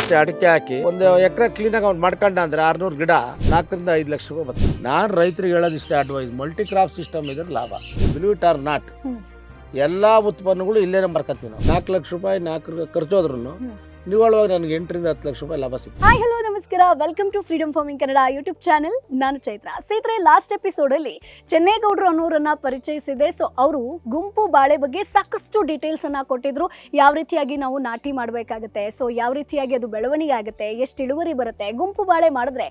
Just ಅಡಿಕೆ ಹಾಕಿ ಒಂದು ಎಕರೆ ಕ್ಲೀನಾಗಿ ಅವ್ನು ಮಾಡ್ಕೊಂಡ ಅಂದ್ರೆ 600 ಗಿಡ 4 ರಿಂದ 5 ಲಕ್ಷ ರೂಪಾಯಿ ಬರ್ತದೆ. ನಾನು ರೈತರಿಗೆ ಹೇಳೋದು ಇಷ್ಟೇ ಅಡ್ವೈಸ್, ಮಲ್ಟಿ ಕ್ರಾಪ್ ಸಿಸ್ಟಮ್ ಇದ್ರೆ ಲಾಭ. ಬಿಲೀವ್ ಇಟ್ ಆರ್ ನಾಟ್, ಎಲ್ಲಾ ಉತ್ಪನ್ನಗಳು ಇಲ್ಲೇ ಮಾರ್ಕತ್ತೀವಿ ನಾವು. 4 ಲಕ್ಷ ರೂಪಾಯಿ 4 ಖರ್ಚು ಹೋದ್ರು ನಿವ್ವಳವಾಗಿ ನನಗೆ 8 ರಿಂದ 10 ಲಕ್ಷ ರೂಪಾಯಿ ಲಾಭ ಸಿಗ್ತದೆ. ಹಾಯ್ ಹಲೋ ನಮಸ್ಕಾರ, welcome to freedom farming Kannada YouTube channel. ನಾನು ಚೈತ್ರ. ಸ್ನೇಹಿತರೆ, ಲಾಸ್ಟ್ ಎಪಿಸೋಡ್ ಅಲ್ಲಿ ಚೆನ್ನೇಗೌಡರು ಅನ್ನೋರನ್ನ ಪರಿಚಯಿಸಿದೆ. ಸೊ ಅವರು ಗುಂಪು ಬಾಳೆ ಬಗ್ಗೆ ಸಾಕಷ್ಟು ಡೀಟೇಲ್ಸ್ ಅನ್ನ ಕೊಟ್ಟಿದ್ರು. ಯಾವ ರೀತಿಯಾಗಿ ನಾವು ನಾಟಿ ಮಾಡಬೇಕಾಗುತ್ತೆ, ಸೊ ಯಾವ ರೀತಿಯಾಗಿ ಅದು ಬೆಳವಣಿಗೆ ಆಗುತ್ತೆ, ಎಷ್ಟು ಇಳುವರಿ ಬರುತ್ತೆ, ಗುಂಪು ಬಾಳೆ ಮಾಡಿದ್ರೆ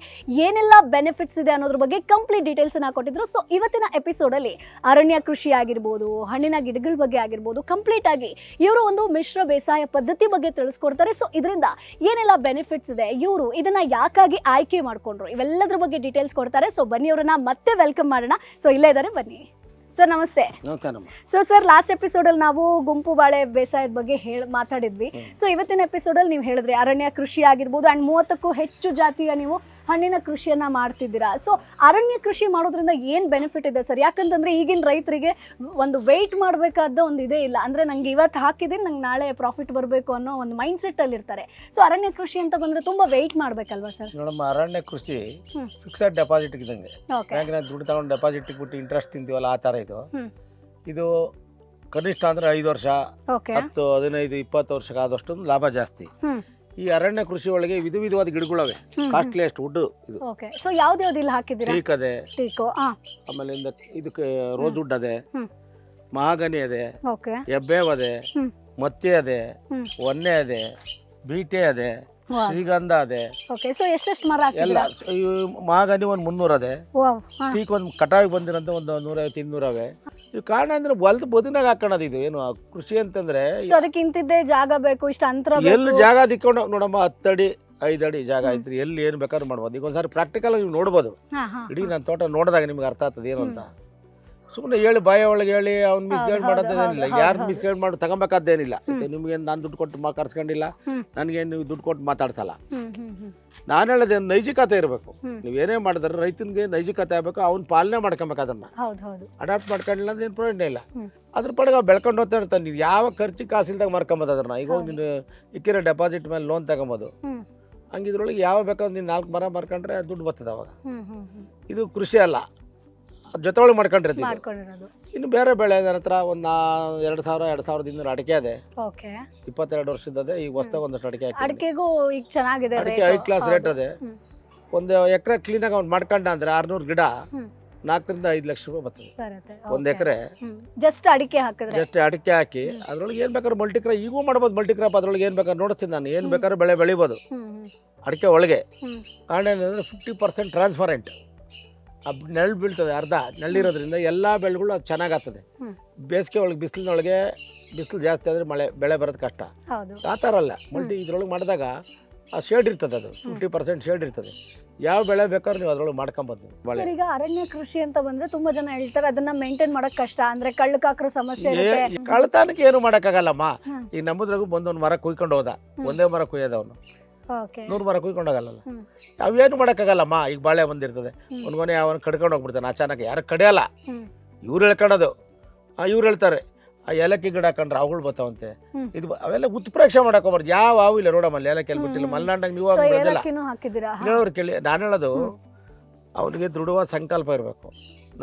ಏನೆಲ್ಲ ಬೆನಿಫಿಟ್ಸ್ ಇದೆ ಅನ್ನೋದ್ರ ಬಗ್ಗೆ ಕಂಪ್ಲೀಟ್ ಡೀಟೇಲ್ಸ್ ಅನ್ನ ಕೊಟ್ಟಿದ್ರು. ಸೊ ಇವತ್ತಿನ ಎಪಿಸೋಡ್ ಅಲ್ಲಿ ಅರಣ್ಯ ಕೃಷಿ ಆಗಿರ್ಬೋದು, ಹಣ್ಣಿನ ಗಿಡಗಳ ಬಗ್ಗೆ ಆಗಿರ್ಬೋದು, ಕಂಪ್ಲೀಟ್ ಆಗಿ ಇವರು ಒಂದು ಮಿಶ್ರ ಬೇಸಾಯ ಪದ್ಧತಿ ಬಗ್ಗೆ ತಿಳಿಸ್ಕೊಡ್ತಾರೆ. ಸೊ ಇದರಿಂದ ಏನೆಲ್ಲ ಬೆನಿಫಿಟ್ಸ್ ಇದೆ, ಇವರು ಇದನ್ನ ಯಾಕಾಗಿ ಆಯ್ಕೆ ಮಾಡ್ಕೊಂಡ್ರು, ಇವೆಲ್ಲದ್ರ ಬಗ್ಗೆ ಡೀಟೇಲ್ಸ್ ಕೊಡ್ತಾರೆ. ಸೊ ಬನ್ನಿ ಅವರನ್ನ ಮತ್ತೆ ವೆಲ್ಕಮ್ ಮಾಡೋಣ. ಸೊ ಇಲ್ಲೇ ಇದ್ದಾರೆ, ಬನ್ನಿ ಸರ್. ನಮಸ್ತೆ. ಸೊ ಸರ್, ಲಾಸ್ಟ್ ಎಪಿಸೋಡ್ ಅಲ್ಲಿ ನಾವು ಗುಂಪು ಬಾಳೆ ಬೇಸಾಯದ ಬಗ್ಗೆ ಮಾತಾಡಿದ್ವಿ. ಸೊ ಇವತ್ತಿನ ಎಪಿಸೋಡ್ ಅಲ್ಲಿ ನೀವು ಹೇಳಿದ್ರಿ ಅರಣ್ಯ ಕೃಷಿ ಆಗಿರ್ಬೋದು ಅಂಡ್ 30ಕ್ಕೂ ಹೆಚ್ಚು ಜಾತಿಯ ನೀವು ಹಣ್ಣಿನ ಕೃಷಿಯನ್ನ ಮಾಡ್ತಿದ್ದೀರಾ. ಸೊ ಅರಣ್ಯ ಕೃಷಿ ಮಾಡೋದ್ರಿಂದ ಏನ್ ಬೆನಿಫಿಟ್ ಇದೆ ಸರ್? ಯಾಕಂತಂದ್ರೆ ಈಗಿನ ರೈತರಿಗೆ ಒಂದು ವೆಯ್ಟ್ ಮಾಡಬೇಕಾದ ಒಂದು ಇದೇ ಇಲ್ಲ. ಅಂದ್ರೆ ನಂಗೆ ಇವತ್ತು ಹಾಕಿದ್ರೆ ನಂಗೆ ನಾಳೆ ಪ್ರಾಫಿಟ್ ಬರಬೇಕು ಅನ್ನೋ ಒಂದು ಮೈಂಡ್ ಸೆಟ್ ಅಲ್ಲಿ ಇರ್ತಾರೆ. ಸೊ ಅರಣ್ಯ ಕೃಷಿ ಅಂತ ಬಂದ್ರೆ ತುಂಬಾ ವೆಯ್ಟ್ ಮಾಡ್ಬೇಕಲ್ವಾ ಸರ್? ನೋಡಮ್ಮ, ಅರಣ್ಯ ಕೃಷಿ ಫಿಕ್ಸೆಡ್ ಡೆಪಾಸಿಟ್ ಇದ್ದಂಗೆ. ಬ್ಯಾಂಕಿನ ದುಡ್ಡು ತಗೊಂಡು ಡೆಪಾಸಿಟ್ ಬಿಟ್ಟು ಇಂಟ್ರೆಸ್ಟ್ ತಿಂತೀವಲ್ಲ, ಆ ತರ ಇದು ಕನಿಷ್ಠ ಅಂದ್ರೆ 5 ವರ್ಷ 10 15 20 ವರ್ಷಕ್ಕೆ ಆದಷ್ಟು ಲಾಭ ಜಾಸ್ತಿ. ಈ ಅರಣ್ಯ ಕೃಷಿ ಒಳಗೆ ವಿಧವಾದ ಗಿಡಗಳವೆ, ಕಾಸ್ಟ್ಲಿಯಸ್ಟ್ ವುಡ್ ಇದು. ಸೊ ಯಾವ್ದು ಇಲ್ಲಿ ಹಾಕಿದ್ದೀರಾ? ಟೀಕ್ ಅದೇ, ಆಮೇಲೆ ಇದಕ್ಕೆ ರೋಸ್ ವುಡ್ ಅದೇ, ಮಹಾಗನಿ ಅದೇ, ಹೆಬ್ಬೇವ್ ಅದೇ, ಮತ್ತಿ ಅದೇ, ಒನ್ನೆ ಅದೇ, ಬೀಟೆ ಅದೇ, ಶ್ರೀಗಂಧ ಅದೇ. ಎಷ್ಟೆಷ್ಟು ಮರ ಎಲ್ಲ ಮಹಾಗನಿ ಒಂದು 300 ಅದೇ, ಟೀಕ್ ಒಂದು ಕಟಾವಿಗೆ ಬಂದಿರಂತ ಒಂದು 150 200 ಅವೆ. ಇದು ಕಾರಣ ಅಂದ್ರೆ ಹೊಲದ ಬದುನಾಗ ಹಾಕೋಣದು. ಇದು ಏನು ಕೃಷಿ ಅಂತಂದ್ರೆ ಅದಕ್ಕೆ ಇಂತಿದ್ದೇ ಜಾಗ ಬೇಕು, ಇಷ್ಟ ಅಂತರ ಎಲ್ಲಿ ಜಾಗ ದಿಕ್ಕೊಂಡು ನೋಡಮ್ಮ, 10 ಅಡಿ 5 ಅಡಿ ಜಾಗ ಐತ್ರಿ, ಎಲ್ಲಿ ಏನು ಬೇಕಾದ್ರೂ ಮಾಡ್ಬೋದು. ಈಗ ಒಂದ್ಸಾರಿ ಪ್ರಾಕ್ಟಿಕಲ್ ನೀವು ನೋಡ್ಬೋದು. ಇಡೀ ನನ್ನ ತೋಟ ನೋಡಿದಾಗ ನಿಮ್ಗೆ ಅರ್ಥ ಆಗ್ತದೆ ಏನು ಅಂತ. ಸುಮ್ಮನೆ ಹೇಳಿ ಬಾಯ ಒಳಗೆ ಹೇಳಿ ಅವ್ನು ಮಿಸ್ಗೈಡ್ ಮಾಡೋದೇನಿಲ್ಲ, ಯಾರು ಮಿಸ್ಗೈಡ್ ಮಾಡಿ ತಗೊಬೇಕಾದ್ದೇನಿಲ್ಲ. ನಿಮ್ಗೇನು ನಾನು ದುಡ್ಡು ಕೊಟ್ಟು ಕರ್ಸ್ಕೊಂಡಿಲ್ಲ, ನನಗೇನು ನೀವು ದುಡ್ಡು ಕೊಟ್ಟು ಮಾತಾಡ್ಸಲ್ಲ. ನಾನು ಹೇಳೋದು ನೈಜಿಕತೆ ಇರಬೇಕು. ನೀವೇನೇ ಮಾಡಿದ್ರೆ ರೈತನಿಗೆ ನೈಜಿಕತೆ ಆಗ್ಬೇಕು, ಅವ್ನು ಪಾಲನೆ ಮಾಡ್ಕೊಬೇಕು. ಅದನ್ನ ಅಡಾಪ್ಟ್ ಮಾಡ್ಕೊಂಡಿಲ್ಲ ಅಂದ್ರೆ ಏನು ಪ್ರಯೋಜನ ಇಲ್ಲ. ಅದ್ರ ಪಡೆಗೆ ಬೆಳ್ಕೊಂಡು ಹೋಗ್ತಾ ಇರ್ತಾನೆ. ನೀವು ಯಾವ ಖರ್ಚಿಗೆ ಕಾಸಿಲ್ದಾಗ ಮಾರ್ಕೊಂಬೋದು ಅದನ್ನ. ಈಗ ಹೋಗಿ ನೀನು ಇಕ್ಕಿರೋ ಡೆಪಾಸಿಟ್ ಮೇಲೆ ಲೋನ್ ತಗೊಬೋದು. ಹಂಗಿದ್ರೊಳಗೆ ಯಾವ ಬೇಕಾದ್ರೆ ನೀನು 4 ಮರ ಮಾರ್ಕೊಂಡ್ರೆ ದುಡ್ಡು ಬರ್ತದೆ ಅವಾಗ. ಇದು ಕೃಷಿ ಅಲ್ಲ, ಜೊತೆ ಒಳಗೆ ಮಾಡ್ಕೊಂಡಿರ್ತೀವಿ. ಇನ್ನು ಬೇರೆ ಬೆಳೆ ನನ್ನ ಹತ್ರ ಒಂದು 2000 2500 ಅಡಿಕೆ ಅದೇ, 22 ವರ್ಷದ. ಈಗ ಹೊಸದಾಗ ಒಂದಷ್ಟು ಅಡಿಕೆ ಅಡಿಕೆಗೂ ಈಗ ಚೆನ್ನಾಗಿದೆ, ಅಡಿಕೆ ಹೈ ಕ್ಲಾಸ್ ರೇಟ್ ಅದೇ. ಒಂದು ಎಕರೆ ಕ್ಲೀನಾಗಿ ಅವ್ನು ಮಾಡ್ಕೊಂಡ ಅಂದ್ರೆ 600 ಗಿಡ 4 ರಿಂದ 5 ಲಕ್ಷ ರೂಪಾಯಿ ಬರ್ತದೆ. ಒಂದು ಎಕರೆ ಜಸ್ಟ್ ಅಡಿಕೆ ಹಾಕಿ ಅದ್ರೊಳಗೆ ಏನ್ ಬೇಕಾದ್ರೆ ಮಲ್ಟಿ ಕ್ರಾಪ್ ಈಗೂ ಮಾಡ್ಬೋದು. ಮಲ್ಟಿ ಕ್ರಾಪ್ ಅದ್ರೊಳಗೆ ಏನ್ ಬೇಕಾದ್ರೆ ನೋಡ್ತೀನಿ ನಾನು, ಏನ್ ಬೇಕಾದ್ರೆ ಬೆಳೆ ಬೆಳಿಬೋದು ಅಡಿಕೆ ಒಳಗೆ. ಕಾರಣ ಏನಂದ್ರೆ 50% ಟ್ರಾನ್ಸ್ಪರೆಂಟ್. ನೆರಳು ಬೀಳ್ತದೆ, ಅರ್ಧ ನೆರಳಿರೋದ್ರಿಂದ ಎಲ್ಲಾ ಬೆಳೆಗಳು ಅದು ಚೆನ್ನಾಗಾಗ್ತದೆ. ಬೇಸಿಗೆ ಒಳಗೆ ಬಿಸಿಲು ಜಾಸ್ತಿ ಆದ್ರೆ ಬೆಳೆ ಬರೋದು ಕಷ್ಟ. ಆ ಥರ ಅಲ್ಲ, ಮಲ್ಟಿ ಇದ್ರೊಳಗೆ ಮಾಡಿದಾಗ ಆ ಶೇಡ್ ಇರ್ತದೆ, ಅದು 50% ಶೇಡ್ ಇರ್ತದೆ. ಯಾವ ಬೆಳೆ ಬೇಕಾದ್ರೂ ನೀವು ಅದ್ರೊಳಗೆ ಮಾಡ್ಕೊಂಬೋದು. ಈಗ ಅರಣ್ಯ ಕೃಷಿ ಅಂತ ಬಂದ್ರೆ ತುಂಬಾ ಜನ ಹೇಳ್ತಾರೆ ಅದನ್ನ ಮೇಂಟೈನ್ ಮಾಡಕ್ ಕಷ್ಟ, ಅಂದ್ರೆ ಕಳ್ಳಕಾಕ್ರ ಸಮಸ್ಯೆ ಇರುತ್ತೆ. ಕಳ್ಳತನಕ್ಕೆ ಏನು ಮಾಡಕ್ಕಾಗಲ್ಲಮ್ಮ. ಈಗ ನಮ್ಮದ್ರಾಗೂ ಬಂದೊಂದು ಮರ ಕುಯ್ಕೊಂಡು ಹೋದ, ಒಂದೇ ಮರ ಕುಯ್ಯೋದ ಅವನು, 100 ಮರ ಕುಯ್ಕೊಂಡೋಗಲ್ಲ. ಅವೇನು ಮಾಡಕ್ಕಾಗಲ್ಲಮ್ಮ. ಈಗ ಬಾಳೆ ಬಂದಿರ್ತದೆ, ಒಂದ್ಗೊನೆ ಅವನು ಕಡ್ಕೊಂಡು ಹೋಗ್ಬಿಡ್ತಾನೆ ಅಚಾನಕ್. ಯಾರು ಕಡಿಯಲ್ಲ, ಇವ್ರು ಹೇಳ್ಕೊಳ್ಳೋದು. ಇವ್ರು ಹೇಳ್ತಾರೆ ಆ ಏಲಕ್ಕಿ ಗಿಡ ಹಾಕೊಂಡ್ರೆ ಅವುಗಳು ಬರ್ತಾವಂತೆ. ಇದು ಅವೆಲ್ಲ ಉತ್ಪ್ರೇಕ್ಷೆ ಮಾಡಕೋಬಾರ್ದು. ಯಾವ ಹಾವು ಇಲ್ಲ ನೋಡಮ್ಮ, ಏಲಕ್ಕಿ ಬಿಟ್ಟಿಲ್ಲ. ಮಲ್ನಾಡಾಗ ನೀವು ಹೇಳೋರು ಕೇಳಿ. ನಾನು ಹೇಳೋದು ಅವನಿಗೆ ದೃಢವಾದ ಸಂಕಲ್ಪ ಇರಬೇಕು.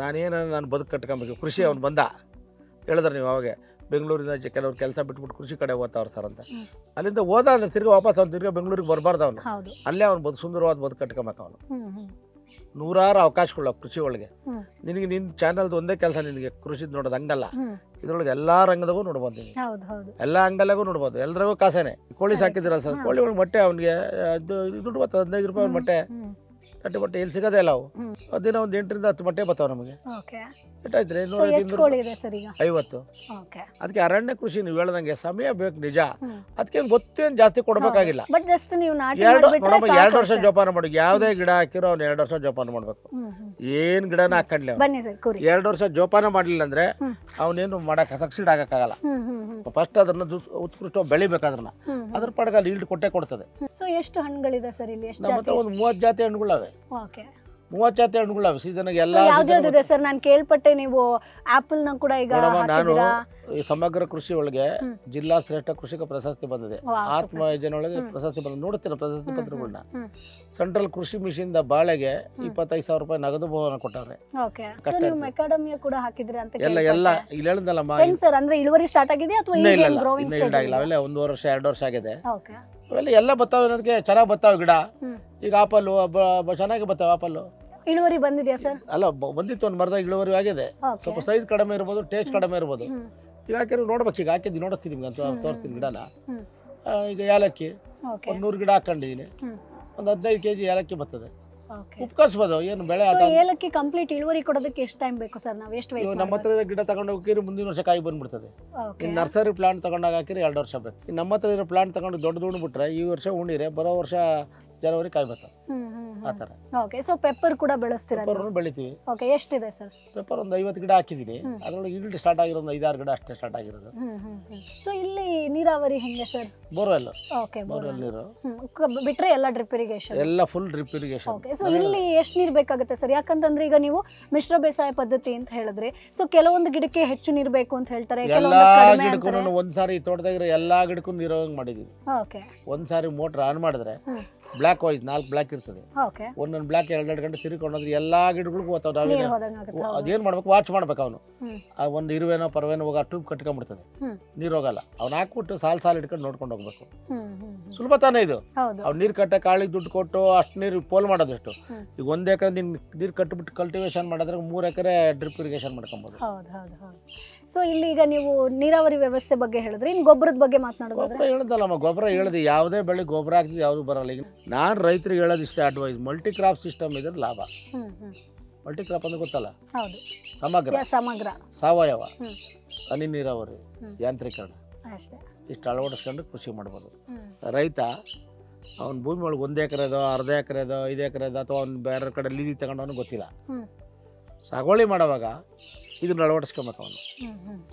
ನಾನು ಬದುಕು ಕಟ್ಕೊಬೇಕು. ಕೃಷಿ ಅವ್ನು ಬಂದ ಹೇಳಿದ್ರೆ ನೀವು ಅವಾಗ ಬೆಂಗಳೂರಿಂದ ಕೆಲವ್ರು ಕೆಲಸ ಬಿಟ್ಬಿಟ್ಟು ಕೃಷಿ ಕಡೆ ಓದ್ತಾವ್ರು ಸರ್ ಅಂತ. ಅಲ್ಲಿಂದ ಹೋದ ಅಂದ್ರೆ ತಿರ್ಗಿ ವಾಪಸ್ ಅವ್ನು ತಿರ್ಗಿ ಬೆಂಗಳೂರಿಗೆ ಬರಬಾರ್ದು. ಅವನು ಅಲ್ಲೇ ಅವ್ನು ಸುಂದರವಾದ ಬದುಕು ಕಟ್ಕೊಬೇಕು. ಅವನು ನೂರಾರು ಅವಕಾಶಗಳು ಕೃಷಿ ಒಳಗೆ. ನಿನಗೆ ನಿನ್ನ ಚಾನಲ್ದು ಒಂದೇ ಕೆಲಸ, ನಿನಗೆ ಕೃಷಿ ನೋಡೋದು ಹಂಗಲ್ಲ. ಇದ್ರೊಳಗೆ ಎಲ್ಲಾ ರಂಗದಾಗೂ ನೋಡ್ಬೋದು, ನೀವು ಎಲ್ಲಾ ಅಂಗಲಾಗೂ ನೋಡ್ಬೋದು. ಎಲ್ರಿಗೂ ಕಾಸೇನೆ. ಕೋಳಿ ಸಾಕಿದಿರಲ್ಲ ಸರ್, ಕೋಳಿ ಒಳಗೆ ಮೊಟ್ಟೆ ಅವನಿಗೆ ದುಡ್ಡು ಬರ್ತದೆ, 15 ರೂಪಾಯಿ ಅವ್ನ ಮೊಟ್ಟೆ. ತಟ್ಟೆ ಮೊಟ್ಟೆ ಇಲ್ಲಿ ಸಿಗೋದೇ ಇಲ್ಲ. ಅವು ದಿನ ಒಂದು 8 ರಿಂದ 10 ಮೊಟ್ಟೆ ಬರ್ತಾವ ನಮಗೆ. ಎಷ್ಟಾಯ್ತು? 50. ಅದಕ್ಕೆ ಅರಣ್ಯ ಕೃಷಿ ನೀವು ಹೇಳ್ದಂಗೆ ಸಮಯ ಬೇಕು ನಿಜ. ಅದಕ್ಕೆ ಗೊತ್ತೇನು ಜಾಸ್ತಿ ಕೊಡ್ಬೇಕಾಗಿಲ್ಲ. 2 ವರ್ಷ ಜೋಪಾನ ಮಾಡಿ. ಯಾವ್ದೇ ಗಿಡ ಹಾಕಿರೋ ಅವ್ನು 2 ವರ್ಷ ಜೋಪಾನ ಮಾಡ್ಬೇಕು. ಏನ್ ಗಿಡನ ಹಾಕೊಂಡ್ಲಿ 2 ವರ್ಷ ಜೋಪಾನ ಮಾಡ್ಲಿಲ್ಲ ಅಂದ್ರೆ ಅವನೇನು ಮಾಡಕ್ ಸಕ್ಸೀಡ್ ಆಗಕ್ಕಾಗಲ್ಲ. ಫಸ್ಟ್ ಅದನ್ನ ಉತ್ಕೃಷ್ಟ ಬೆಳಿಬೇಕು. ಅದ್ರ ಪಡಗ ಈಲ್ಡ್ ಕೊಟ್ಟೆ ಕೊಡ್ತದೆ. ಎಷ್ಟು ಹಣ್ಣುಗಳಿದೆ ಸರ್ ಇಲ್ಲಿ? ನಮ್ಮ ಹತ್ರ ಒಂದು 30 ಜಾತಿ ಹಣ್ಣುಗಳವೆ. 37 ಹಣ್ಣುಗಳು ಸೀಸನ್ಗೆ ಎಲ್ಲ ಯಾವ್ದಾವ್ದಿದೆ ಸರ್? ನಾನು ಕೇಳ್ಪಟ್ಟೆ ನೀವು ಆಪಲ್ ನ ಕೂಡ ಈಗ ನಾನು ಈ ಸಮಗ್ರ ಕೃಷಿ ಒಳಗೆ ಜಿಲ್ಲಾ ಶ್ರೇಷ್ಠ ಕೃಷಿಕ ಪ್ರಶಸ್ತಿ ಬಂದಿದೆ, ಆತ್ಮ ಯೋಜನೆ ಒಳಗೆ ಪ್ರಶಸ್ತಿ ಬಂದಿದೆ. ನೋಡ್ತೀರ ಪ್ರಶಸ್ತಿ ಪತ್ರಗಳನ್ನ. ಸೆಂಟ್ರಲ್ ಕೃಷಿ ಮಿಷನ್ ಬಾಳೆಗೆ 25,000 ರೂಪಾಯಿ ನಗದು ಬಹುಮಾನ ಕೊಟ್ಟಾರೆ. ನೀವು ಮೆಕಾಡಮಿಯಾ ಕೂಡ ಹಾಕಿದ್ರಿ ಅಂತ ಎಲ್ಲ ಇಲ್ಲಿ ಹೇಳಿದ್ನಲ್ಲಮ್ಮ. ಸರ್ ಅಂದ್ರೆ ಇಳುವರಿ ಸ್ಟಾರ್ಟ್ ಆಗಿದೆ ಅಥವಾ ಇಲ್ಲ ಅವೆಲ್ಲ 1 ವರ್ಷ 2 ವರ್ಷ ಆಗಿದೆ. ಅವೆಲ್ಲ ಎಲ್ಲ ಬರ್ತಾವೆ ಅನ್ನೋದಕ್ಕೆ ಚೆನ್ನಾಗಿ ಬರ್ತಾವೆ ಗಿಡ. ಈಗ ಆಪಲ್ ಚೆನ್ನಾಗಿ ಬರ್ತಾವೆ. ಆಪಲ್ ಇಳುವರಿ ಬಂದಿದೆಯಾ ಸರ್? ಅಲ್ಲ ಬಂದಿತ್ತು, ಒಂದು ಮರದ ಇಳುವರಿ ಆಗಿದೆ. ಸ್ವಲ್ಪ ಸೈಜ್ ಕಡಿಮೆ ಇರ್ಬೋದು, ಟೇಸ್ಟ್ ಕಡಿಮೆ ಇರ್ಬೋದು. ಈಗ ಹಾಕಿದ್ರೆ ನೋಡ್ಬೇಕು. ಈಗ ಹಾಕಿದ್ದು ನೋಡ್ತೀನಿ ನಿಮ್ಗೆ ಅಂತ ತೋರಿಸ್ತೀನಿ ಗಿಡನ. ಈಗ ಏಲಕ್ಕಿ ಒಂದು 100 ಗಿಡ ಹಾಕೊಂಡಿದ್ದೀನಿ. ಒಂದು 15 kg ಏಲಕ್ಕಿ ಬರ್ತದೆ. ಉಪ್ಕರಿಸ್ಬೋದು. ಏನು ಬೆಳೆ ಏಲಕ್ಕಿ ಕಂಪ್ಲೀಟ್ ಇಳುವರಿ ಕೊಡೋದಕ್ಕೆ ಎಷ್ಟು ಟೈಮ್ ಬೇಕು ಸರ್? ನಾವು ಎಷ್ಟು ನಮ್ಮ ಹತ್ರ ಗಿಡ ತಗೊಂಡು ಹೋಗಿರಿ ಮುಂದಿನ ವರ್ಷ ಕಾಯಿ ಬಂದ್ಬಿಡ್ತದೆ. ಇನ್ನು ನರ್ಸರಿ ಪ್ಲಾಂಟ್ ತಗೊಂಡಾಗ ಹಾಕಿರಿ 2 ವರ್ಷ ಬೇಕು. ಇನ್ನು ನಮ್ಮ ಹತ್ರ ಇರೋ ಪ್ಲಾಂಟ್ ತಗೊಂಡು ದೊಡ್ಡದು ಉಣ್ಬಿಟ್ರೆ ಈ ವರ್ಷ ಉಣಿರೆ ಬರೋ ವರ್ಷ ಜನವರಿ ಕಾಯಿ ಬರ್ತದೆ. ಆ ಥರ. ಓಕೆ. ಸೊ ಪೆಪ್ಪರ್ ಕೂಡ ಬೆಳೆಸ್ತೀರಾ? ಪೆಪ್ಪರ್ ಬೆಳಿತೀವಿ. ಓಕೆ. ಎಷ್ಟಿದೆ ಸರ್? ಪೆಪ್ಪರ್ ಒಂದು 50 ಗಿಡ ಹಾಕಿದ್ದೀನಿ. ಅದರೊಳಗೆ ಈಲ್ಡ್ ಸ್ಟಾರ್ಟ್ ಆಗಿರೋದು 5-6 ಗಿಡ ಅಷ್ಟೇ ಸ್ಟಾರ್ಟ್ ಆಗಿರೋದು. ಸೊ ಇಲ್ಲಿ ನೀರಾವರಿ ಹೆಂಗೆ ಸರ್? ಬೋರ್ವೆಲ್. ಓಕೆ. ಬೋರ್ವೆಲ್ ನೀರು ಬಿಟ್ರೆ ಎಲ್ಲ ಡ್ರಿಪ್ ಇರಿಗೇಷನ್? ಎಲ್ಲ full drip irrigation. Okay. So ಇಲ್ಲಿ ಎಷ್ಟು ನೀರು ಬೇಕಾಗುತ್ತೆ ಸರ್? ಯಾಕಂತಂದ್ರೆ ಈಗ ನೀವು ಮಿಶ್ರ ಬೇಸಾಯ ಪದ್ಧತಿ ಅಂತ ಹೇಳಿದ್ರೆ, ಸೊ ಕೆಲವೊಂದು ಗಿಡಕ್ಕೆ ಹೆಚ್ಚು ನೀರು ಬೇಕು ಅಂತ ಹೇಳ್ತಾರೆ, ಎಲ್ಲಾ ಗಿಡಕ್ಕೂ ಒಂದ್ಸಾರಿ ತೋಟದಾಗಿರೋ ಎಲ್ಲಾ ಗಿಡಕ್ಕೂ ನೀರು ಹೋಗಂಗ್ ಮಾಡಿದೀವಿ. ಓಕೆ. ಒಂದ್ಸಾರಿ ಮೋಟರ್ ಆನ್ ಮಾಡಿದ್ರೆ ಬ್ಲಾಕ್ ವೈಸ್ 4 ಬ್ಲಾಕ್ ಇರ್ತದೆ. ಒಂದೊಂದು ಬ್ಲಾಕ್ 2 ಗಂಟೆ ತಿರುಗಿಕೊಂಡ್ರೆ ಎಲ್ಲಾ ಗಿಡಗಳಿಗೂ ಹೋಗ್ತಾವ. ಅದೇನ್ ಮಾಡ್ಬೇಕು, ವಾಚ್ ಮಾಡ್ಬೇಕು. ಅವನು ಒಂದು ಇರುವೆನೋ ಪರ್ವೇನೋ ಹೋಗ ಟ್ಯೂಬ್ ಕಟ್ಕೊಂಡ್ಬಿಡ್ತದೆ, ನೀರು ಹೋಗಲ್ಲ. ಅವ್ನ ಹಾಕ್ಬಿಟ್ಟು ಸಾಲ್ ಇಟ್ಕೊಂಡು ನೋಡ್ಕೊಂಡು ಹೋಗ್ಬೇಕು. ಸುಲಭ ತಾನೇ ಇದು. ಅವ್ನು ನೀರು ಕಟ್ಟ ಕಾಳಿಗೆ ದುಡ್ಡು ಕೊಟ್ಟು ಅಷ್ಟು ನೀರು ಪೋಲ್ ಮಾಡೋದು ಎಷ್ಟು. ಈಗ 1 ಎಕರೆ ನೀರು ಕಟ್ಟಿಬಿಟ್ಟು ಕಲ್ಟಿವೇಶನ್ ಮಾಡಿದ್ರೆ 3 ಎಕರೆ ಡ್ರಿಪ್ ಇರಿಗೇಷನ್ ಮಾಡ್ಕೊಬೋದು. ಸೊ ಇಲ್ಲಿ ಈಗ ನೀವು ನೀರಾವರಿ ವ್ಯವಸ್ಥೆ ಬಗ್ಗೆ ಹೇಳಿದ್ರೆ, ಇನ್ನು ಗೊಬ್ಬರದ ಬಗ್ಗೆ ಮಾತನಾಡೋದಾದ್ರೆ ಹೇಳಿದಲ್ಲಮ್ಮ. ಗೊಬ್ಬರ ಹೇಳಿದೆ, ಯಾವುದೇ ಬೆಳೆ ಗೊಬ್ಬರ ಹಾಕಿದ್ರೆ ಯಾವುದು ಬರಲ್ಲ. ಈಗ ನಾನು ರೈತರಿಗೆ ಹೇಳೋದು ಇಷ್ಟೇ ಅಡ್ವೈಸ್, ಮಲ್ಟಿ ಕ್ರಾಪ್ ಸಿಸ್ಟಮ್ ಇದ್ರೆ ಲಾಭ. ಮಲ್ಟಿ ಕ್ರಾಪ್ ಅಂದ್ರೆ ಗೊತ್ತಲ್ಲ? ಸಮಗ್ರ ಸಾವಯವ, ಹನಿ ನೀರಾವರಿ, ಯಾಂತ್ರೀಕರಣ ಇಷ್ಟು ಅಳವಡಿಸ್ಕೊಂಡು ಕೃಷಿ ಮಾಡ್ಬೋದು. ರೈತ ಅವ್ನ ಭೂಮಿ ಒಳಗೆ 1 ಎಕರೆದೋ 1/2 ಎಕರೆದೋ 5 ಎಕರೆದೋ ಅಥವಾ ಅವ್ನು ಬೇರೆ ಕಡೆ ಲೀದಿ ತಗೊಂಡವನು ಗೊತ್ತಿಲ್ಲ. ಸಾಗುವಳಿ ಮಾಡುವಾಗ ಇದನ್ನ ಅಳವಡಿಸ್ಕೊಬೇಕು. ಅವನು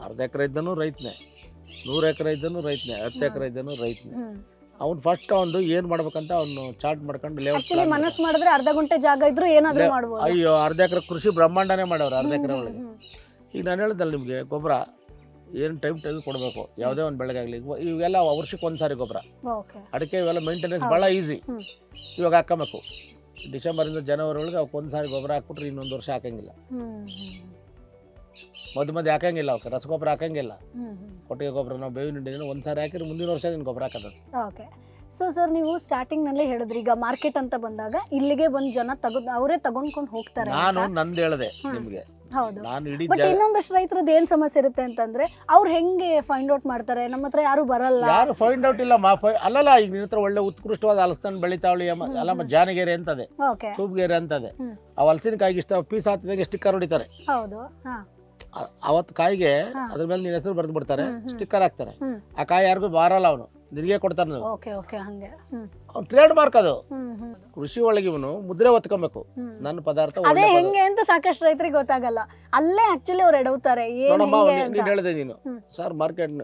1/2 ಎಕರೆ ಇದ್ದನು ರೈತನೇ, 100 ಎಕರೆ ಇದ್ದನು ರೈತನೇ, 10 ಎಕರೆ ಇದ್ದನು ರೈತನೇ. ಅವ್ನು ಫಸ್ಟ್ ಅವ್ನು ಏನ್ ಮಾಡ್ಬೇಕಂತ ಅವ್ನು ಚಾರ್ಟ್ ಮಾಡ್ಕೊಂಡು ಮನಸ್ಸು ಮಾಡಿದ್ರೆ 1/2 ಗುಂಟೆ ಜಾಗ ಇದ್ರು ಏನಾದ್ರೂ ಮಾಡ್ಬೋದು. ಅಯ್ಯೋ 1/2 ಎಕರೆ ಕೃಷಿ ಬ್ರಹ್ಮಾಂಡನೇ ಮಾಡವ್ರು 1/2 ಎಕರೆ ಒಳಗೆ. ಈಗ ನಾನು ಹೇಳ್ದಲ್ಲ ನಿಮಗೆ, ಗೊಬ್ಬರ ಏನು ಟೈಮ್ ಕೊಡಬೇಕು ಯಾವುದೇ ಒಂದು ಬೆಳೆಗಾಗಲಿ. ಇವೆಲ್ಲ ವರ್ಷಕ್ಕೆ ಒಂದ್ಸಾರಿ ಗೊಬ್ಬರ. ಅಡಿಕೆ ಇವೆಲ್ಲ ಮೇಂಟೆನೆನ್ಸ್ ಭಾಳ ಈಸಿ. ಇವಾಗ ಹಾಕಬೇಕು. ಡಿಸೆಂಬರಿಂದ ಜನವರಿ ಒಳಗೆ ಅವಕ್ಕೆ ಒಂದ್ಸಾರಿ ಗೊಬ್ಬರ ಹಾಕ್ಬಿಟ್ರೆ ಇನ್ನೊಂದು ವರ್ಷ ಹಾಕಂಗಿಲ್ಲ. ಮಧ್ಯೆ ಹಾಕಂಗಿಲ್ಲ. ಅವಕ್ಕೆ ರಸಗೊಬ್ಬರ ಹಾಕಂಗಿಲ್ಲ. ಕೊಟ್ಟಿಗೆ ಗೊಬ್ಬರ ನಾವು ಬೇವಿನ ಹಿಂಡಿನ ಒಂದ್ಸಾರಿ ಹಾಕಿದ್ರೆ ಮುಂದಿನ ವರ್ಷ ನೀನು ಗೊಬ್ಬರ ಹಾಕೋದು. ಓಕೆ. ಸೊ ಸರ್, ನೀವು ಸ್ಟಾರ್ಟಿಂಗ್ ನಲ್ಲಿ ಹೇಳಿದ್ರಿ ಈಗ ಮಾರ್ಕೆಟ್ ಅಂತ ಬಂದಾಗ ಇಲ್ಲಿಗೆ ಬಂದು ಜನ ಅವರೇ ತಗೊಂಡ್ಕೊಂಡು ಹೋಗ್ತಾರೆ. ನಾನು ನಂದು ಹೇಳಿದೆ ನಿಮ್ಗೆ. ಹೌದು. ಬಟ್ ಇನ್ನೊಂದಷ್ಟು ರೈತರದ್ದು ಏನ್ ಸಮಸ್ಯೆ ಇರುತ್ತೆ ಅಂತಂದ್ರೆ, ಅವ್ರು ಹೆಂಗೆ ಫೈಂಡ್ ಔಟ್ ಮಾಡ್ತಾರೆ? ನಮ್ಮ ಹತ್ರ ಯಾರು ಬರಲ್ಲ. ಯಾರು ಫೈಂಡ್ ಔಟ್ ಇಲ್ಲ. ಅಲ್ಲಲ್ಲ, ಈಗ ನಿನ್ನ ಹತ್ರ ಒಳ್ಳೆ ಉತ್ಕೃಷ್ಟವಾದ ಹಲಸಿನ ಬೆಳಿತಾವಳಿ ಅಲ್ಲಮ್ಮ, ಜಾನಗೆರೆ ಅಂತದೆ, ತೂಬ್ಗೆರೆ ಅಂತದೆ. ಆ ಹಲಸಿನಕಾಯಿಗೆ ಇಷ್ಟ ಪೀಸ್ ಹಾಕಿದಾಗ ಸ್ಟಿಕ್ಕರ್ ಹೊಡಿತಾರೆ. ಹೌದು. ಅವತ್ತು ಕಾಯಿಗೆ ಅದ್ರ ಮೇಲೆ ನಿನ್ನ ಹೆಸರು ಬರೆದು ಬಿಡ್ತಾರೆ, ಸ್ಟಿಕ್ಕರ್ ಹಾಕ್ತಾರೆ. ಆ ಕಾಯಿ ಯಾರಿಗೂ ಬಾರಲ್ಲ, ಅವನು ನಿನಗೆ ಕೊಡ್ತಾನೆ. ಅವ್ನು ಟ್ರೇಡ್ ಮಾರ್ಕ್ ಅದು. ಕೃಷಿ ಒಳಗೆ ಇವನು ಮುದ್ರೆ ಒತ್ಕೊಬೇಕು. ನನ್ನ ಪದಾರ್ಥ ಅದೇ ಹೆಂಗೆ ಅಂತ ಸಾಕಷ್ಟು ರೈತರಿಗೆ ಗೊತ್ತಾಗಲ್ಲ. ಅಲ್ಲೇ ಆಕ್ಚುಲಿ ಅವ್ರು ಎಡವ್ತಾರೆ. ನೀನ್ ಹೇಳಿದೆ ನೀನು ಸರ್, ಮಾರ್ಕೆಟ್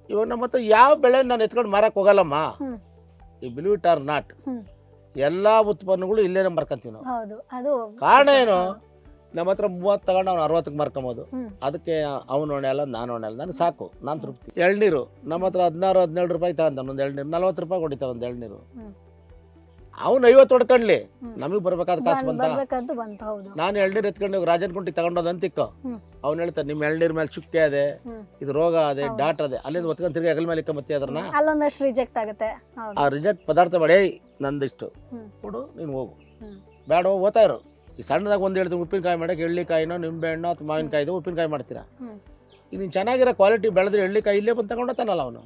ಇವಾಗ ನಮ್ಮ ಹತ್ರ ಯಾವ ಬೆಳೆ ನಾನು ಎತ್ಕೊಂಡು ಮಾರಕ್ ಹೋಗಲ್ಲಮ್ಮ. ಈ ಬಿಲೀವ್ ಇಟ್ ಆರ್ ನಾಟ್, ಎಲ್ಲಾ ಉತ್ಪನ್ನಗಳು ಇಲ್ಲೇನೆ ಮಾರ್ಕೊಂತೀವಿ ನಾವು. ಕಾರಣ ಏನು? ನಮ್ಮ ಹತ್ರ 30 ತಗೊಂಡು ಅವ್ನು 60ಕ್ಕೆ ಮಾರ್ಕೊಂಬೋದು. ಅದಕ್ಕೆ ಅವನು ಹೊಣೆಯಲ್ಲ, ನಾನು ಹೊಣೆಯಲ್ಲ. ನನಗೆ ಸಾಕು, ನಾನು ತೃಪ್ತಿ. ಎಳ್ನೀರು ನಮ್ಮ ಹತ್ರ 16-17 ರೂಪಾಯಿ ತಗೊಂತಾನೆ ಒಂದು ಎಳ್ನೀರು. 40 ರೂಪಾಯಿ ಹೊಡಿತಾನೆ ಒಂದು ಎಳ್ನೀರು. ಅವ್ನು 50 ಹೊಡ್ಕೊಂಡ್ಲಿ, ನಮಗೆ ಬರ್ಬೇಕಾದ ಕಾಸು ಬಂತ. ನಾನು ಎಳ್ನೀರು ಎತ್ಕೊಂಡು ರಾಜನ್ ಕುಂಟಿ ತಗೊಂಡೋದು ಅಂತಿಕ್ಕೋ. ಅವ್ನು ಹೇಳ್ತಾನೆ, ನಿಮ್ಮ ಎಳ್ನೀರ್ ಮೇಲೆ ಚುಕ್ಕೆ ಅದೇ, ಇದು ರೋಗ ಅದೇ, ಡಾಟ್ ಅದೇ. ಅಲ್ಲಿಂದ ಒತ್ಕೊಂಡು ತಿರ್ಗಿ ಅಗಲ್ ಮೇಲೆ ಇಕ್ಕಂಬತ್ತಿ ಅದನ್ನ. ರಿಜೆಕ್ಟ್ ಆಗುತ್ತೆ. ಆ ರಿಜೆಕ್ಟ್ ಪದಾರ್ಥ ಬೇಡ, ನಂದಿಷ್ಟು ಕೊಡು, ನೀನು ಹೋಗು, ಬೇಡ ಓದ್ತಾ ಇರು. ಈ ಸಣ್ಣದಾಗ ಒಂದು ಹೇಳ್ತೀನಿ, ಉಪ್ಪಿನಕಾಯಿ ಮಾಡಕ್ಕೆ ಎಳ್ಳಿಕಾಯಿನೋ ನಿಂಬೆಹಣ್ಣು ಅಥವಾ ಮಾವಿನಕಾಯಿದು ಉಪ್ಪಿನಕಾಯಿ ಮಾಡ್ತೀರಾ. ಈಗ ನೀನು ಚೆನ್ನಾಗಿರೋ ಕ್ವಾಲಿಟಿ ಬೆಳೆದ್ರೆ ಎಳ್ಳಿಕಾಯಿ ಇಲ್ಲೇ ಬಂದು ತಗೊಂಡೋತಾನಲ್ಲ ಅವನು.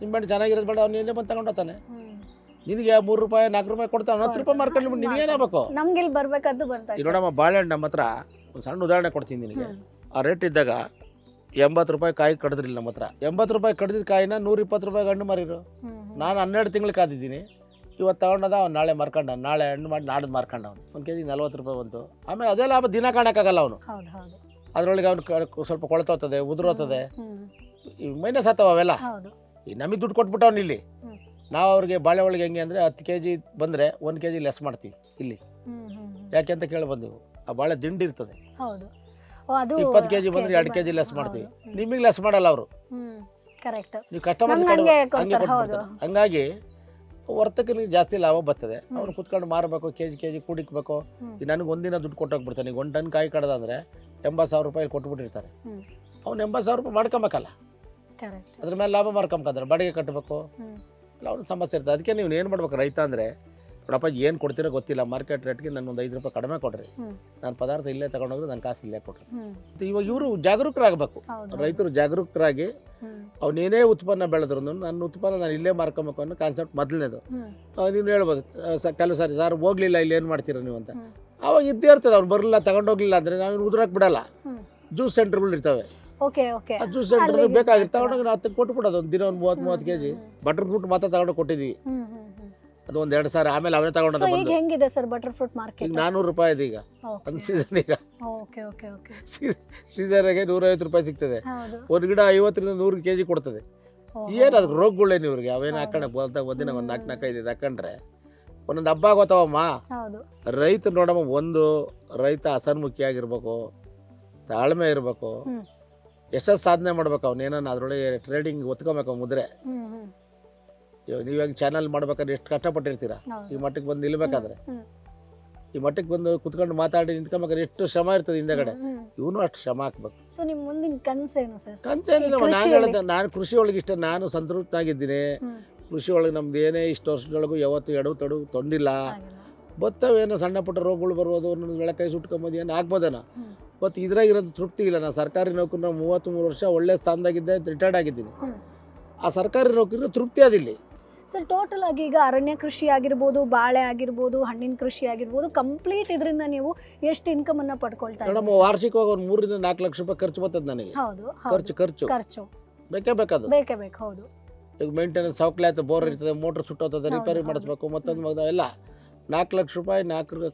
ನಿಂಬೆಹಣ್ಣು ಚೆನ್ನಾಗಿರೋದು ಬೇಡ, ಅವ್ನು ಇಲ್ಲೇ ಬಂದು ತಗೊಂಡೋತಾನೆ. ನಿನಗೆ 3 ರೂಪಾಯಿ 4 ರೂಪಾಯಿ ಕೊಡ್ತಾನೆ, 10 ರೂಪಾಯಿ ಮಾರ್ಕೊಂಡು ನಿನಗೇನಾಗಬೇಕು? ನಮ್ಗೆ ಇಲ್ಲಿ ಬರ್ಬೇಕಾದ್ದು ಬಂತ. ನೋಡಮ್ಮ, ಬಾಳೆಹಣ್ಣು ನಮ್ಮ ಹತ್ರ ಒಂದು ಸಣ್ಣ ಉದಾಹರಣೆ ಕೊಡ್ತೀನಿ ನಿನಗೆ. ಆ ರೇಟ್ ಇದ್ದಾಗ 80 ರೂಪಾಯಿ ಕಾಯಿ ಕಡಿದ್ರಿಲ್ಲ ನಮ್ಮ ಹತ್ರ. 80 ರೂಪಾಯಿ ಕಡ್ದಿದ್ದ ಕಾಯಿನ 120 ರೂಪಾಯಿ ಹಣ್ಣು ಮಾರಿರು. ನಾನು 12 ತಿಂಗಳು ಕಾದಿದ್ದೀನಿ. ಇವತ್ತು ತಗೊಂಡದ ಅವ್ನು ನಾಳೆ ಮಾರ್ಕೊಂಡ, ನಾಳೆ ಹಣ್ಣು ಮಾಡಿ ನಾಡ್ದು ಮಾರ್ಕೊಂಡ. ಅವ್ನು 1 ಕೆಜಿ 40 ರೂಪಾಯಿ ಬಂತು. ಆಮೇಲೆ ಅದೇ ಲಾಭ ದಿನ ಕಾಣಕ್ಕಾಗಲ್ಲ ಅವನು. ಅದ್ರೊಳಗೆ ಅವ್ನು ಸ್ವಲ್ಪ ಕೊಳ್ತೋತದೆ, ಉದುರೋತದೆ, ಮೈನಸ್ ಆಗ್ತಾವ ಅವೆಲ್ಲ. ಈಗ ನಮಗೆ ದುಡ್ಡು ಕೊಟ್ಬಿಟ್ಟು ಅವ್ನು ಇಲ್ಲಿ. ನಾವು ಅವ್ರಿಗೆ ಬಾಳೆ ಒಳಗೆ ಹೆಂಗೆ ಅಂದರೆ 10 ಕೆಜಿ ಬಂದರೆ 1 ಕೆಜಿ ಲೆಸ್ ಮಾಡ್ತೀವಿ ಇಲ್ಲಿ. ಯಾಕೆ ಅಂತ ಕೇಳ್ಬೋದು ನೀವು. ಆ ಬಾಳೆ ದಿಂಡಿ ಇರ್ತದೆ, ಹೌದು. ಅದು 20 kg ಬಂದ್ರೆ 2 kg ಲೆಸ್ ಮಾಡ್ತೀವಿ, ನಿಮಗೆ ಲೆಸ್ ಮಾಡಲ್ಲ ಅವರು. ಕರೆಕ್ಟ್. ನೀವು ಕಸ್ಟಮರ್ ಹಂಗಾಗಿ ವರ್ತಕನಿಗೆ ಜಾಸ್ತಿ ಲಾಭ ಬರ್ತದೆ. ಅವ್ನು ಕುತ್ಕೊಂಡು ಮಾರಬೇಕು, ಕೆಜಿ ಕುಡಿಕ್ಬೇಕು. ಈಗ ನನಗೆ ಒಂದಿನ ದುಡ್ಡು ಕೊಟ್ಟೋಗ್ಬಿಡ್ತಾನೆ. ಈಗ 1 ಟನ್ ಕಾಯಿ ಕಡ್ದಂದ್ರೆ 80,000 ರೂಪಾಯಿ ಕೊಟ್ಬಿಟ್ಟಿರ್ತಾರೆ. ಅವ್ನು 80,000 ರೂಪಾಯಿ ಮಾಡ್ಕೊಬೇಕಲ್ಲ, ಅದ್ರ ಮೇಲೆ ಲಾಭ ಮಾಡ್ಕೊಂಬಂದ್ರೆ ಬಾಡಿಗೆ ಕಟ್ಟಬೇಕು, ಎಲ್ಲ ಅವ್ನು ಸಮಸ್ಯೆ ಇರ್ತದೆ. ಅದಕ್ಕೆ ನೀವು ಏನು ಮಾಡ್ಬೇಕು ರೈತ ಅಂದರೆ, ನೋಡಪ್ಪ ಏನು ಕೊಡ್ತೀರೋ ಗೊತ್ತಿಲ್ಲ, ಮಾರ್ಕೆಟ್ ರೇಟ್ಗೆ ನಾನು ಒಂದು 5 ರೂಪಾಯಿ ಕಡಿಮೆ ಕೊಡ್ರಿ, ನಾನು ಪದಾರ್ಥ ಇಲ್ಲೇ ತಗೊಂಡೋಗ್ರೆ ನನ್ನ ಕಾಸು ಇಲ್ಲೇ ಕೊಡ್ರಿ. ಇವಾಗ ಇವರು ಜಾಗರೂಕರಾಗಬೇಕು, ರೈತರು ಜಾಗರೂಕರಾಗಿ ಅವನೇನೇ ಉತ್ಪನ್ನ ಬೆಳೆದ್ರು ನನ್ನ ಉತ್ಪನ್ನ ನಾನು ಇಲ್ಲೇ ಮಾರ್ಕೊಬೇಕು ಅನ್ನೋ ಕಾನ್ಸೆಪ್ಟ್ ಮೊದಲನೇದು. ನೀವು ಹೇಳ್ಬೋದು ಕೆಲವು ಸಾರಿ ಸರ್ ಹೋಗ್ಲಿಲ್ಲ ಇಲ್ಲಿ ಏನು ಮಾಡ್ತೀರ ನೀವು ಅಂತ, ಅವಾಗ ಇದ್ದೇ ಇರ್ತದೆ. ಅವ್ನು ಬರಲಿಲ್ಲ ತಗೊಂಡೋಗ್ಲಿಲ್ಲ ಅಂದರೆ ನಾವು ಉದುರಕ್ಕೆ ಬಿಡಲ್ಲ. ಜ್ಯೂಸ್ ಸೆಂಟರ್ಗಳು ಇರ್ತವೆ, ಆ ಜ್ಯೂಸ್ ಸೆಂಟರ್ ಬೇಕಾಗಿತ್ತು ತಗೊಂಡೋಗಿ ನಾವು ಅದಕ್ಕೆ ಕೊಟ್ಬಿಡೋದು. ಒಂದು ದಿನ ಒಂದು 30 kg ಬಟರ್ ಫ್ರೂಟ್ ಮಾತ್ರ ತಗೊಂಡು ಕೊಟ್ಟಿದ್ವಿ, ಅದು ಒಂದು 2 ಸಾವಿರ. ಆಮೇಲೆ ಅವನೇ ತಗೊಂಡೋದ. ಈಗ ಹೆಂಗಿದೆ ಸರ್ ಬಟರ್ ಫ್ರೂಟ್ ಮಾರ್ಕೆಟ್? 400 ರೂಪಾಯಿ ಇದೆ ಈಗ ಒಂದು ಸೀಸನ್. ಈಗ ಸೀಸನ್ಗೆ 150 ರೂಪಾಯಿ ಸಿಗ್ತದೆ. ಒಂದು ಗಿಡ 50 ರಿಂದ 100 kg ಕೊಡ್ತದೆ. ಏನು ಅದಕ್ಕೆ ರೋಗಗಳೇನು ಇವ್ರಿಗೆ? ಅವೇನು ಹಾಕೊಂಡೆ ಬೋಲ್ತಾ ಒಂದಿನ ಒಂದು 4-5 ಹಾಕೊಂಡ್ರೆ ಒಂದೊಂದು ಹಬ್ಬ ಆಗೋತಾವಮ್ಮ. ರೈತ ನೋಡಮ್ಮ, ಒಂದು ರೈತ ಹಸನ್ಮುಖಿಯಾಗಿರ್ಬೇಕು, ತಾಳ್ಮೆ ಇರಬೇಕು, ಎಷ್ಟೊಂದು ಸಾಧನೆ ಮಾಡ್ಬೇಕು. ಅವನೇನೋ ಅದರೊಳಗೆ ಟ್ರೇಡಿಂಗ್ ಒತ್ಕೊಬೇಕು ಮುದ್ರೆ. ನೀವಾಗ ಚಾನಲ್ ಮಾಡ್ಬೇಕಾದ್ರೆ ಎಷ್ಟು ಕಷ್ಟಪಟ್ಟಿರ್ತೀರಾ, ಈ ಮಟ್ಟಕ್ಕೆ ಬಂದು ನಿಲ್ಬೇಕಾದ್ರೆ, ಈ ಮಟ್ಟಕ್ಕೆ ಬಂದು ಕುತ್ಕೊಂಡು ಮಾತಾಡಿ ನಿಂತ್ಕೊಬೇಕಾದ್ರೆ ಎಷ್ಟು ಶ್ರಮ ಇರ್ತದೆ ಹಿಂದೆಗಡೆ. ಇವನು ಅಷ್ಟು ಶ್ರಮ ಹಾಕ್ಬೇಕು. ನಿಮ್ಮ ಮುಂದಿನ ಕನಸೇನು ಸರ್? ಕನಸೇನಿಲ್ಲ, ನಾನು ಹೇಳಿದೆ, ನಾನು ಕೃಷಿ ಒಳಗೆ ಇಷ್ಟ, ನಾನು ಸಂತೃಪ್ತನಾಗಿದ್ದೀನಿ. ಕೃಷಿ ಒಳಗೆ ನಮ್ದು ಏನೇ ಇಷ್ಟು ವರ್ಷದೊಳಗೂ ಯಾವತ್ತು ಎಡವು ತೊಂದಿಲ್ಲ. ಬತ್ತವೇನೋ ಸಣ್ಣ ಪುಟ್ಟ ರೋಗಗಳು ಬರ್ಬೋದು, ಕೈ ಸುಟ್ಕೊಂಬೋದು, ಏನು ಆಗ್ಬೋದೇನೋ. ಬಟ್ ಇದ್ರಾಗಿರೋದು ತೃಪ್ತಿ ಇಲ್ಲ. ನಾನು ಸರ್ಕಾರಿ ನೌಕರಿ 33 ವರ್ಷ ಒಳ್ಳೆ ಸ್ಥಾನದಾಗಿದ್ದೆ, ರಿಟೈರ್ಡ್ ಆಗಿದ್ದೀನಿ. ಆ ಸರ್ಕಾರಿ ನೌಕರಿ ತೃಪ್ತಿ ಅದಿಲ್ಲಿ ಸರ್. ಟೋಟಲ್ ಆಗಿ ಈಗ ಅರಣ್ಯ ಕೃಷಿ ಆಗಿರ್ಬೋದು, ಬಾಳೆ ಆಗಿರ್ಬೋದು, ಹಣ್ಣಿನ ಕೃಷಿ ಆಗಿರ್ಬೋದು, ಕಂಪ್ಲೀಟ್ ಇದರಿಂದ ನೀವು ಎಷ್ಟು ಇನ್ಕಮ್ ಅನ್ನ ಪಡ್ಕೊಳ್ತಾ ಇದ್ದೀರಾ? ಮೇಡಮ್ ವಾರ್ಷಿಕವಾಗಿ ಒಂದು 3 ರಿಂದ 4 ಲಕ್ಷ ರೂಪಾಯಿ ಖರ್ಚು ಬರ್ತದೆ ನನಗೆ. ಖರ್ಚು ಬೇಕೇ ಬೇಕು. ಹೌದು. ಈಗ ಮೇಂಟೆನೆನ್ಸ್ ಸೌಕರ್ಯ ಆಯ್ತು, ಬೋರ್ ಇರ್ತದೆ, ಮೋಟರ್ ಸುಟ್ಟೋಗ್ತದೆ, ರಿಪೇರಿ ಮಾಡಿಸ್ಬೇಕು, ಮತ್ತೊಂದು ಎಲ್ಲ 4 ಲಕ್ಷ ರೂಪಾಯಿ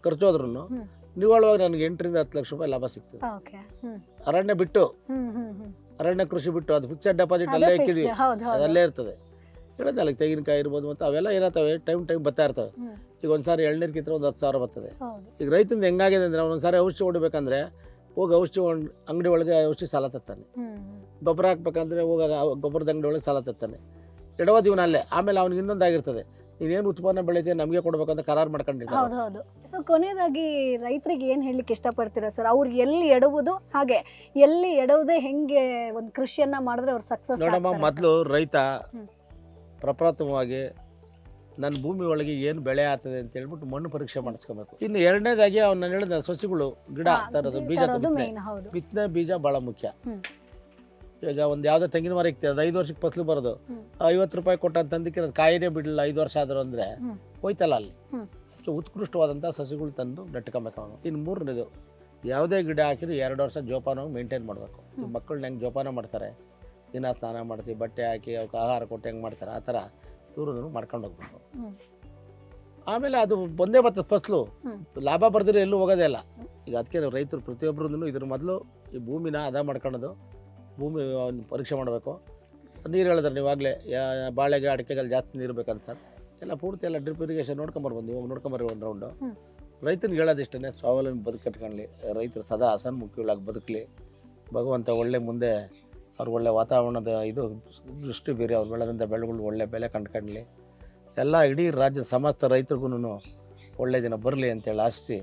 ಖರ್ಚು ಹೋದ್ರು ನಿವ್ವಳವಾಗಿ ನನಗೆ 8 ರಿಂದ 10 ಲಕ್ಷ ರೂಪಾಯಿ ಲಾಭ ಸಿಗ್ತದೆ. ಅರಣ್ಯ ಬಿಟ್ಟು, ಅರಣ್ಯ ಕೃಷಿ ಬಿಟ್ಟು, ಅದು ಫಿಕ್ಸೆಡ್ ಡೆಪಾಸಿಟ್ ಅಲ್ಲೇ ಇಕ್ಕಿದ್ವಿ, ಅದಲ್ಲೇ ಇರ್ತದೆ. ಹೇಳಿದಲ್ಲ ತೆಂಗಿನಕಾಯಿ ಇರ್ಬೋದು, ಮತ್ತು ಅವೆಲ್ಲ ಏನಾಗ್ತವೆ ಟೈಮ್ ಬರ್ತಾ ಇರ್ತವೆ. ಈಗ ಒಂದ್ಸಾರಿ ಎಳ್ನೀರು ಕಿತ್ತರೆ ಒಂದು 10,000 ಬರ್ತದೆ. ಈಗ ರೈತಂದು ಹೆಂಗಾಗಿದೆ ಅಂದರೆ, ಒಂದೊಂದ್ಸಾರಿ ಔಷಧಿ ಹೊಡಿಬೇಕಂದ್ರೆ ಹೋಗಿ ಔಷಧಿ ಅಂಗಡಿ ಒಳಗೆ ಔಷಧಿ ಸಾಲ ತತ್ತಾನೆ, ಗೊಬ್ಬರ ಹಾಕ್ಬೇಕಂದ್ರೆ ಹೋಗ ಗೊಬ್ಬರದ ಅಂಗಡಿ ಒಳಗೆ ಸಾಲ ತತ್ತಾನೆ, ಎಡವೋದು ಇವನ ಅಲ್ಲೇ. ಆಮೇಲೆ ಅವ್ನಿಗೆ ಇನ್ನೊಂದಾಗಿರ್ತದೆ, ನೀವೇನು ಉತ್ಪನ್ನ ಬೆಳಿತೀವಿ ನಮಗೆ ಕೊಡ್ಬೇಕಂತ ಕರಾರು ಮಾಡ್ಕೊಂಡಿರ್ತಾರೆ. ಹೌದು. ಸೊ ಕೊನೆಯದಾಗಿ ರೈತರಿಗೆ ಏನು ಹೇಳಲಿಕ್ಕೆ ಇಷ್ಟಪಡ್ತೀರಾ ಸರ್? ಅವ್ರಿಗೆ ಎಲ್ಲಿ ಎಡವುದು, ಹಾಗೆ ಎಲ್ಲಿ ಎಡವುದೇ ಹೆಂಗೆ ಒಂದು ಕೃಷಿಯನ್ನ ಮಾಡಿದ್ರೆ ಅವ್ರು ಸಕ್ಸಸ್? ನೋಡಮ್ಮ, ಮೊದಲು ರೈತ ಪ್ರಪ್ರಥಮವಾಗಿ ನನ್ನ ಭೂಮಿ ಒಳಗೆ ಏನು ಬೆಳೆ ಆಗ್ತದೆ ಅಂತ ಹೇಳ್ಬಿಟ್ಟು ಮಣ್ಣು ಪರೀಕ್ಷೆ ಮಾಡಿಸ್ಕೋಬೇಕು. ಇನ್ನು ಎರಡನೇದಾಗಿ ಅವ್ನು ಹೇಳಿದ ಸಸಿಗಳು ಗಿಡ ತರೋದು, ಬೀಜ ಬಿತ್ತನೆ ಬೀಜ ಬಹಳ ಮುಖ್ಯ. ಈಗ ಒಂದು ಯಾವುದೋ ತೆಂಗಿನ ಮರ ಇಕ್ತದೆ, ಅದು 5 ವರ್ಷಕ್ಕೆ ಫಸಲು ಬರೋದು, 50 ರೂಪಾಯಿ ಕೊಟ್ಟ ತಂದಕ್ಕೆ ಅದು ಕಾಯಿನೇ ಬಿಡಲಿಲ್ಲ 5 ವರ್ಷ ಆದರೂ ಅಂದರೆ ಹೋಯ್ತಲ್ಲ ಅಲ್ಲಿ. ಅಷ್ಟು ಉತ್ಕೃಷ್ಟವಾದಂಥ ಸಸಿಗಳು ತಂದು ನೆಟ್ಕೊಬೇಕು ಅವನು. ಇನ್ನು ಮೂರನೇದು, ಯಾವುದೇ ಗಿಡ ಹಾಕಿದ್ರು 2 ವರ್ಷ ಜೋಪಾನವಾಗಿ ಮೇಂಟೈನ್ ಮಾಡಬೇಕು. ಈ ಮಕ್ಕಳನ್ನ ಹೆಂಗೆ ಜೋಪಾನ ಮಾಡ್ತಾರೆ, ದಿನ ಸ್ನಾನ ಮಾಡಿಸಿ ಬಟ್ಟೆ ಹಾಕಿ ಅವಕ್ಕೆ ಆಹಾರ ಕೊಟ್ಟು ಹೆಂಗೆ ಮಾಡ್ತಾರೆ ಆ ಥರ ಇವರು ಮಾಡ್ಕೊಂಡು ಹೋಗ್ಬೇಕು. ಆಮೇಲೆ ಅದು ಬಂದೇ ಬರ್ತದೆ ಫಸಲು, ಲಾಭ ಬರ್ದಿರೋ ಎಲ್ಲೂ ಹೋಗೋದೇ ಇಲ್ಲ. ಈಗ ಅದಕ್ಕೆ ರೈತರು ಪ್ರತಿಯೊಬ್ಬರೂ ಇದ್ರ ಮೊದಲು ಈ ಭೂಮಿನ ಹದ ಮಾಡ್ಕೊಳ್ಳೋದು, ಭೂಮಿ ಪರೀಕ್ಷೆ ಮಾಡಬೇಕು. ನೀರು ಹೇಳಿದ್ರೆ ನೀವಾಗಲೇ ಬಾಳೆಗೆ ಅಡಿಕೆಗಳು ಜಾಸ್ತಿ ನೀರು ಬೇಕಂತ ಸರ್, ಎಲ್ಲ ಪೂರ್ತಿ ಎಲ್ಲ ಡ್ರಿಪ್ ಇರಿಗೇಷನ್ ನೋಡ್ಕೊಂಬರ್ಬೋದು. ನೀವು ನೋಡ್ಕೊಂಬರ್ರಿ ಒಂದು ರೌಂಡು. ರೈತನಿಗೆ ಹೇಳೋದಿಷ್ಟೇ, ಸ್ವಾವಲಂಬಿ ಬದುಕಟ್ಕೊಳ್ಳಿ, ರೈತರು ಸದಾ ಹಸನ್ಮುಖಿಗಳಾಗಿ ಬದುಕಲಿ. ಭಗವಂತ ಒಳ್ಳೆ ಮುಂದೆ ಅವ್ರು ಒಳ್ಳೆ ವಾತಾವರಣದ ಇದು ದೃಷ್ಟಿ ಬೇರೆ, ಅವ್ರು ಬೆಳೆದಂಥ ಬೆಳೆಗಳು ಒಳ್ಳೆ ಬೆಲೆ ಕಂಡ್ಕೊಳ್ಳಿ. ಎಲ್ಲ ಇಡೀ ರಾಜ್ಯದ ಸಮಸ್ತ ರೈತರಿಗೂ ಒಳ್ಳೆ ದಿನ ಬರಲಿ ಅಂತೇಳಿ ಆಶಿಸಿ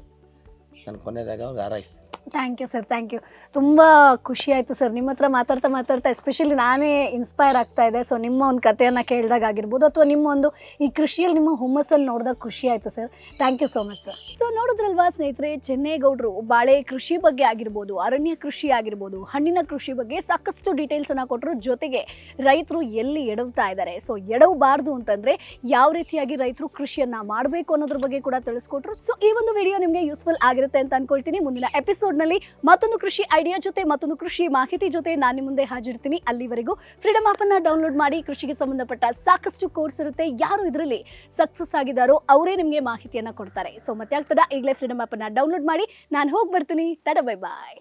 ನಾನು ಕೊನೆಯದಾಗ ಅವ್ರಿಗೆ ಹಾರೈಸ್ತೀನಿ. Thank you sir, thank you. ತುಂಬ ಖುಷಿ ಆಯಿತು ಸರ್ ನಿಮ್ಮ ಹತ್ರ ಮಾತಾಡ್ತಾ ಎಸ್ಪೆಷಲಿ ನಾನೇ ಇನ್ಸ್ಪೈರ್ ಆಗ್ತಾ ಇದೆ. ಸೊ ನಿಮ್ಮ ಒಂದು ಕಥೆಯನ್ನು ಕೇಳಿದಾಗ ಆಗಿರ್ಬೋದು, ಅಥವಾ ನಿಮ್ಮ ಒಂದು ಈ ಕೃಷಿಯಲ್ಲಿ ನಿಮ್ಮ ಹುಮ್ಮಸ್ಸನ್ನು ನೋಡಿದಾಗ ಖುಷಿ ಆಯಿತು sir. Thank you so much sir. So ನೋಡಿದ್ರಲ್ವಾ ಸ್ನೇಹಿತರೆ, ಚೆನ್ನೇಗೌಡರು ಬಾಳೆ ಕೃಷಿ ಬಗ್ಗೆ ಆಗಿರ್ಬೋದು, ಅರಣ್ಯ ಕೃಷಿ ಆಗಿರ್ಬೋದು, ಹಣ್ಣಿನ ಕೃಷಿ ಬಗ್ಗೆ ಸಾಕಷ್ಟು ಡೀಟೇಲ್ಸನ್ನು ಕೊಟ್ಟರು. ಜೊತೆಗೆ ರೈತರು ಎಲ್ಲಿ ಎಡವ್ತಾ ಇದ್ದಾರೆ, ಸೊ ಎಡವಬಾರ್ದು ಅಂತಂದರೆ ಯಾವ ರೀತಿಯಾಗಿ ರೈತರು ಕೃಷಿಯನ್ನು ಮಾಡಬೇಕು ಅನ್ನೋದ್ರ ಬಗ್ಗೆ ಕೂಡ ತಿಳಿಸ್ಕೊಟ್ರು. ಸೊ ಈ ಒಂದು ವಿಡಿಯೋ ನಿಮಗೆ ಯೂಸ್ಫುಲ್ ಆಗಿರುತ್ತೆ ಅಂತ ಅನ್ಕೊಳ್ತೀನಿ. ಮುಂದಿನ ಎಪಿಸೋಡ್ನಲ್ಲಿ ಮತ್ತೊಂದು ಕೃಷಿ ಐಡಿಯಾ ಜೊತೆ, ಮತ್ತೊಂದು ಕೃಷಿ ಮಾಹಿತಿ ಜೊತೆ ನಾನು ನಿಮ್ಮ ಮುಂದೆ ಹಾಜಿರ್ತೀನಿ. ಅಲ್ಲಿವರೆಗೂ ಫ್ರೀಡಮ್ ಆಪ್ ಅನ್ನ ಡೌನ್ಲೋಡ್ ಮಾಡಿ. ಕೃಷಿಗೆ ಸಂಬಂಧಪಟ್ಟ ಸಾಕಷ್ಟು ಕೋರ್ಸ್ ಇರುತ್ತೆ. ಯಾರು ಇದರಲ್ಲಿ ಸಕ್ಸಸ್ ಆಗಿದ್ದಾರೋ ಅವರೇ ನಿಮಗೆ ಮಾಹಿತಿಯನ್ನ ಕೊಡ್ತಾರೆ. ಸೊ ಮತ್ತೆ ಆಗ್ತದ, ಈಗಲೇ ಫ್ರೀಡಮ್ ಆಪ್ ಅನ್ನ ಡೌನ್ಲೋಡ್ ಮಾಡಿ. ನಾನು ಹೋಗಿ ಬರ್ತೀನಿ. ಟಾಟಾ, ಬೈ ಬಾಯ್.